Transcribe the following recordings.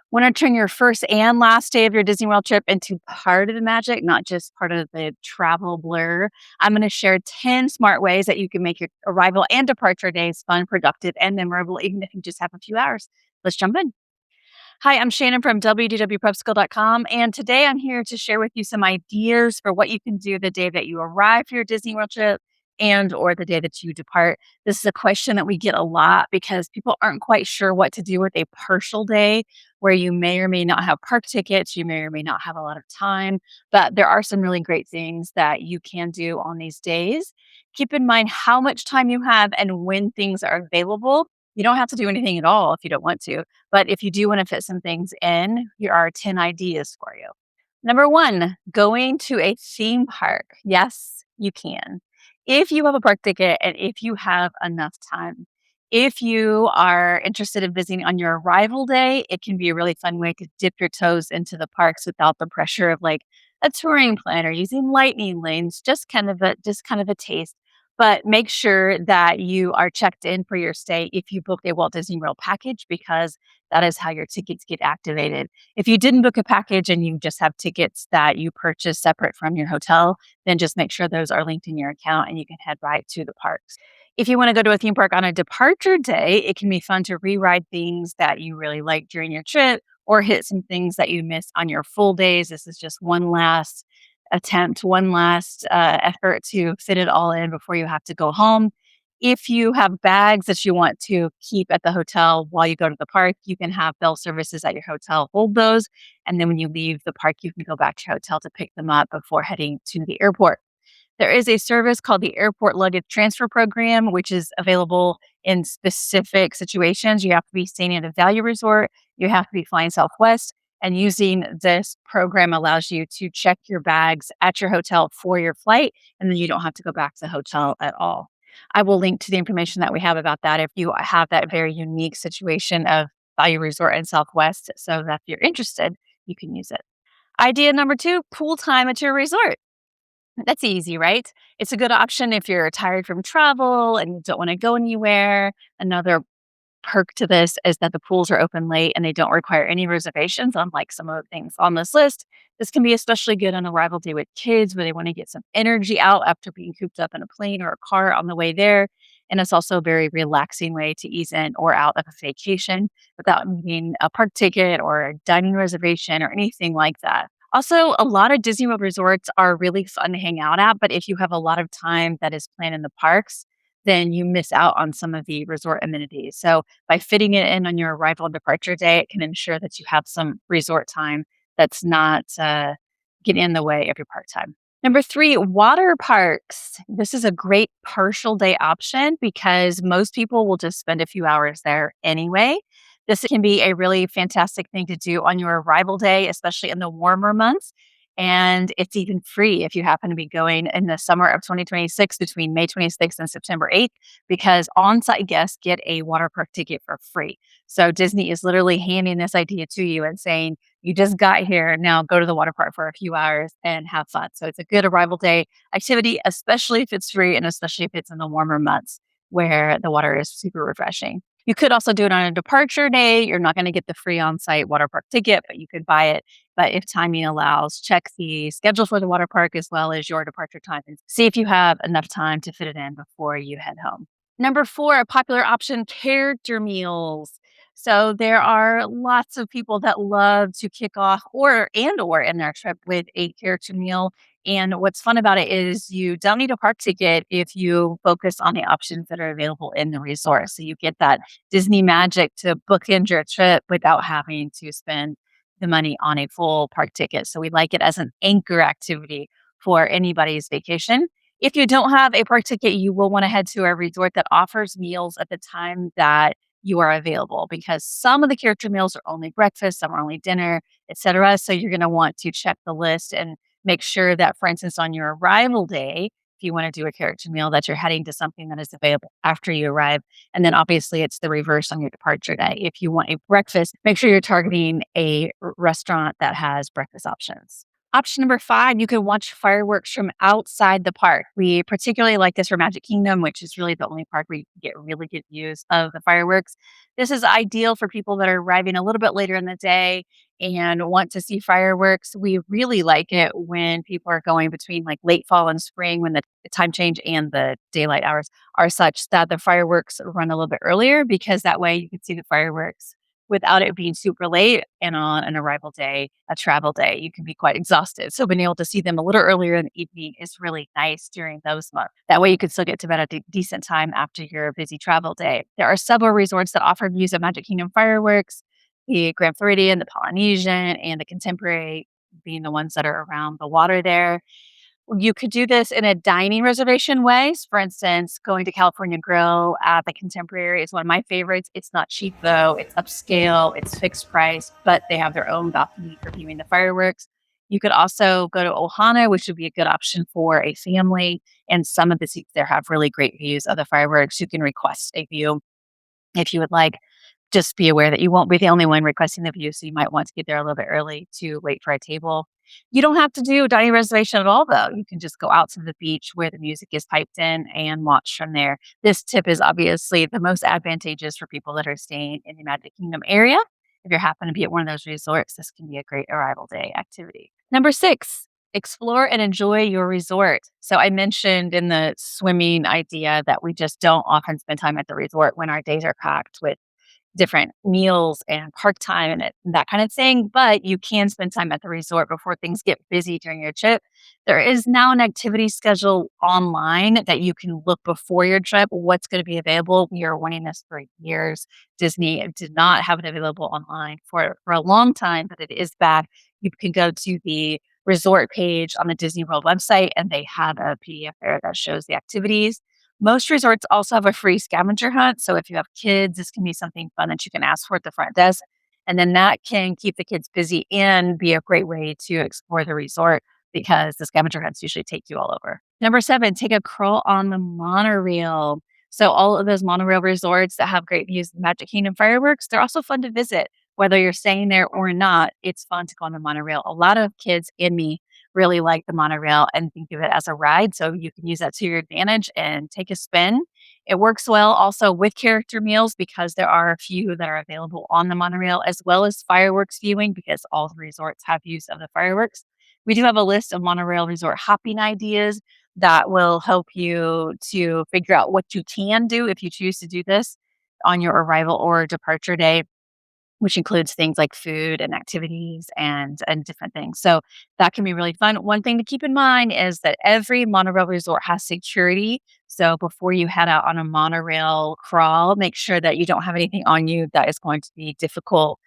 Want to turn your first and last day of your Disney World trip into part of the magic, not just part of the travel blur? I'm going to share 10 smart ways that you can make your arrival and departure days fun, productive, and memorable, even if you just have a few hours. Let's jump in. Hi, I'm Shannon from www.prepschool.com, and today I'm here to share with you some ideas for what you can do the day that you arrive for your Disney World trip and or the day that you depart. This is a question that we get a lot because people aren't quite sure what to do with a partial day where you may or may not have park tickets, you may or may not have a lot of time, but there are some really great things that you can do on these days. Keep in mind how much time you have and when things are available. You don't have to do anything at all if you don't want to. But if you do want to fit some things in, here are 10 ideas for you. Number one, going to a theme park. Yes, you can. If you have a park ticket and if you have enough time. If you are interested in visiting on your arrival day, it can be a really fun way to dip your toes into the parks without the pressure of like a touring plan or using lightning lanes, just kind of a taste. But make sure that you are checked in for your stay if you booked a Walt Disney World package because that is how your tickets get activated. If you didn't book a package and you just have tickets that you purchased separate from your hotel, then just make sure those are linked in your account and you can head right to the parks. If you want to go to a theme park on a departure day, it can be fun to reride things that you really like during your trip or hit some things that you missed on your full days. This is just one last attempt, one last effort to fit it all in before you have to go home. If you have bags that you want to keep at the hotel while you go to the park, you can have bell services at your hotel hold those. And then when you leave the park, you can go back to your hotel to pick them up before heading to the airport. There is a service called the Airport Luggage Transfer Program, which is available in specific situations. You have to be staying at a value resort, you have to be flying Southwest, and using this program allows you to check your bags at your hotel for your flight, and then you don't have to go back to the hotel at all. I will link to the information that we have about that if you have that very unique situation of value resort and Southwest, so that if you're interested, you can use it. Idea number two, pool time at your resort. That's easy, right? It's a good option if you're tired from travel and you don't want to go anywhere. Another perk to this is that the pools are open late and they don't require any reservations, unlike some of the things on this list. This can be especially good on arrival day with kids where they want to get some energy out after being cooped up in a plane or a car on the way there. And it's also a very relaxing way to ease in or out of a vacation without needing a park ticket or a dining reservation or anything like that. Also, a lot of Disney World resorts are really fun to hang out at, but if you have a lot of time that is planned in the parks, then you miss out on some of the resort amenities. So, by fitting it in on your arrival and departure day, it can ensure that you have some resort time that's not getting in the way of your park time. Number three, water parks. This is a great partial day option because most people will just spend a few hours there anyway. This can be a really fantastic thing to do on your arrival day, especially in the warmer months. And it's even free if you happen to be going in the summer of 2026 between May 26th and September 8th, because on site guests get a water park ticket for free. So Disney is literally handing this idea to you and saying, you just got here. Now go to the water park for a few hours and have fun. So it's a good arrival day activity, especially if it's free and especially if it's in the warmer months where the water is super refreshing. You could also do it on a departure day. You're not going to get the free on site water park ticket, but you could buy it. But if timing allows, check the schedule for the water park as well as your departure time and see if you have enough time to fit it in before you head home. Number four, a popular option, character meals. So there are lots of people that love to kick off or in their trip with a character meal. And what's fun about it is you don't need a park ticket if you focus on the options that are available in the resort. So you get that Disney magic to bookend your trip without having to spend the money on a full park ticket. So we like it as an anchor activity for anybody's vacation. If you don't have a park ticket, you will want to head to a resort that offers meals at the time that you are available because some of the character meals are only breakfast, some are only dinner, etc. So you're going to want to check the list and make sure that, for instance, on your arrival day, if you want to do a character meal, that you're heading to something that is available after you arrive. And then obviously it's the reverse on your departure day. If you want a breakfast, make sure you're targeting a restaurant that has breakfast options. Option number 5, you can watch fireworks from outside the park. We particularly like this for Magic Kingdom, which is really the only park where you can get really good views of the fireworks. This is ideal for people that are arriving a little bit later in the day and want to see fireworks. We really like it when people are going between like late fall and spring when the time change and the daylight hours are such that the fireworks run a little bit earlier because that way you can see the fireworks without it being super late and on an arrival day, a travel day, you can be quite exhausted. So being able to see them a little earlier in the evening is really nice during those months. That way you can still get to bed at a decent time after your busy travel day. There are several resorts that offer views of Magic Kingdom fireworks, the Grand Floridian, the Polynesian, and the Contemporary being the ones that are around the water there. You could do this in a dining reservation ways. For instance, going to California Grill at the Contemporary is one of my favorites. It's not cheap though. It's upscale. It's fixed price, but they have their own balcony for viewing the fireworks. You could also go to Ohana, which would be a good option for a family. And some of the seats there have really great views of the fireworks. You can request a view if you would like. Just be aware that you won't be the only one requesting the view, so you might want to get there a little bit early to wait for a table. You don't have to do a dining reservation at all, though. You can just go out to the beach where the music is piped in and watch from there. This tip is obviously the most advantageous for people that are staying in the Magic Kingdom area. If you happen to be at one of those resorts, this can be a great arrival day activity. Number 6, explore and enjoy your resort. So I mentioned in the swimming idea that we just don't often spend time at the resort when our days are packed with different meals and park time and that kind of thing, but you can spend time at the resort before things get busy during your trip. There is now an activity schedule online that you can look before your trip, what's going to be available. We are wanting this for years. Disney did not have it available online for a long time, but it is back. You can go to the resort page on the Disney World website, and they have a PDF there that shows the activities. Most resorts also have a free scavenger hunt. So if you have kids, this can be something fun that you can ask for at the front desk. And then that can keep the kids busy and be a great way to explore the resort because the scavenger hunts usually take you all over. Number 7, take a crawl on the monorail. So all of those monorail resorts that have great views of Magic Kingdom fireworks, they're also fun to visit. Whether you're staying there or not, it's fun to go on the monorail. A lot of kids and me really like the monorail and think of it as a ride. So you can use that to your advantage and take a spin. It works well also with character meals because there are a few that are available on the monorail, as well as fireworks viewing because all the resorts have use of the fireworks. We do have a list of monorail resort hopping ideas that will help you to figure out what you can do if you choose to do this on your arrival or departure day, which includes things like food and activities and different things. So that can be really fun. One thing to keep in mind is that every monorail resort has security. So before you head out on a monorail crawl, make sure that you don't have anything on you that is going to be difficult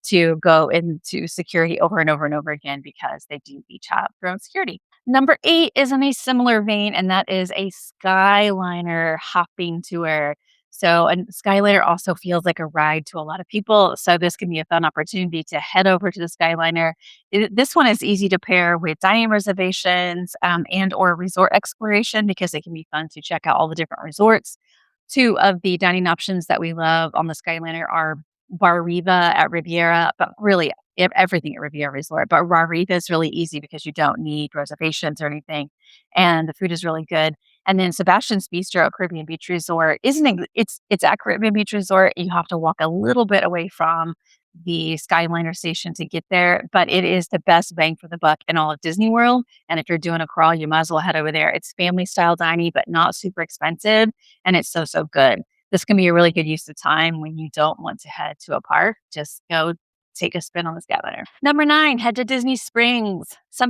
to go into security over and over and over again because they do each have their own security. Number 8 is in a similar vein, and that is a Skyliner hopping tour. So, and Skyliner also feels like a ride to a lot of people. So, this can be a fun opportunity to head over to the Skyliner. This one is easy to pair with dining reservations and or resort exploration because it can be fun to check out all the different resorts. Two of the dining options that we love on the Skyliner are Bar Riva at Riviera, but really everything at Riviera Resort. But Bar Riva is really easy because you don't need reservations or anything, and the food is really good. And then Sebastian's Bistro at Caribbean Beach Resort it's at Caribbean Beach Resort. You have to walk a little bit away from the Skyliner station to get there, but it is the best bang for the buck in all of Disney World. And if you're doing a crawl, you might as well head over there. It's family style dining, but not super expensive, and it's so good. This can be a really good use of time when you don't want to head to a park. Just go take a spin on the Skyliner. Number 9, head to Disney Springs. A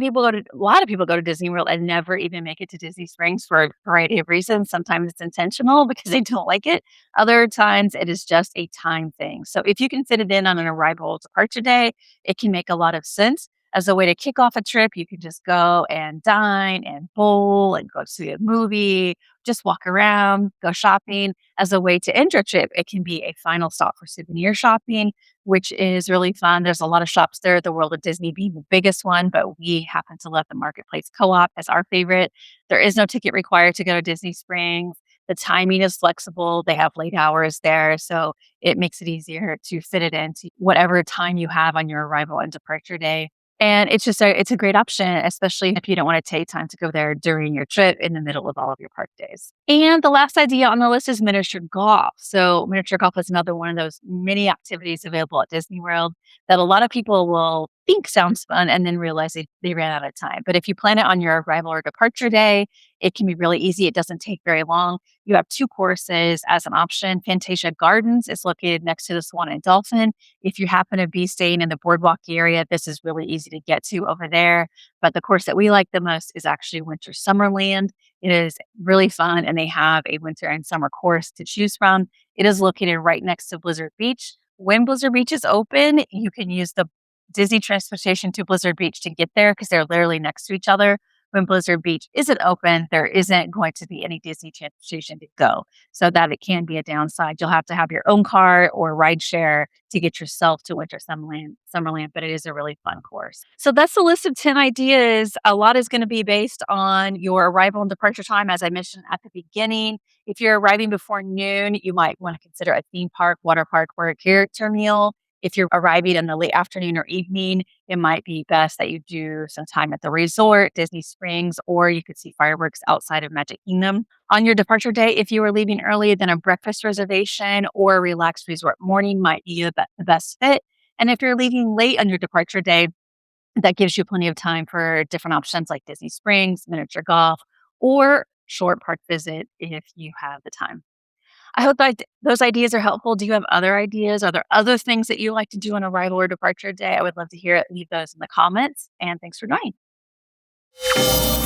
lot of people go to Disney World and never even make it to Disney Springs for a variety of reasons. Sometimes it's intentional because they don't like it. Other times it is just a time thing. So if you can fit it in on an arrival departure day, it can make a lot of sense. As a way to kick off a trip, you can just go and dine and bowl and go see a movie, just walk around, go shopping. As a way to end your trip, it can be a final stop for souvenir shopping, which is really fun. There's a lot of shops there, the World of Disney being the biggest one, but we happen to love the Marketplace Co-op as our favorite. There is no ticket required to go to Disney Springs. The timing is flexible. They have late hours there, so it makes it easier to fit it into whatever time you have on your arrival and departure day. And it's a great option, especially if you don't wanna take time to go there during your trip in the middle of all of your park days. And the last idea on the list is miniature golf. So miniature golf is another one of those many activities available at Disney World that a lot of people will think sounds fun and then realize they ran out of time. But if you plan it on your arrival or departure day, it can be really easy. It doesn't take very long. You have 2 courses as an option. Fantasia Gardens is located next to the Swan and Dolphin. If you happen to be staying in the boardwalk area, this is really easy to get to over there. But the course that we like the most is actually Winter Summerland. It is really fun, and they have a winter and summer course to choose from. It is located right next to Blizzard Beach. When Blizzard Beach is open, you can use the Disney transportation to Blizzard Beach to get there because they're literally next to each other. When Blizzard Beach isn't open, there isn't going to be any Disney transportation to go, so that it can be a downside. You'll have to have your own car or ride share to get yourself to Winter Summerland, but it is a really fun course. So that's the list of 10 ideas. A lot is going to be based on your arrival and departure time, as I mentioned at the beginning. If you're arriving before noon, you might want to consider a theme park, water park, or a character meal. If you're arriving in the late afternoon or evening, it might be best that you do some time at the resort, Disney Springs, or you could see fireworks outside of Magic Kingdom. On your departure day, if you are leaving early, then a breakfast reservation or a relaxed resort morning might be the best fit. And if you're leaving late on your departure day, that gives you plenty of time for different options like Disney Springs, miniature golf, or short park visit if you have the time. I hope that those ideas are helpful. Do you have other ideas? Are there other things that you like to do on arrival or departure day? I would love to hear it. Leave those in the comments. And thanks for joining.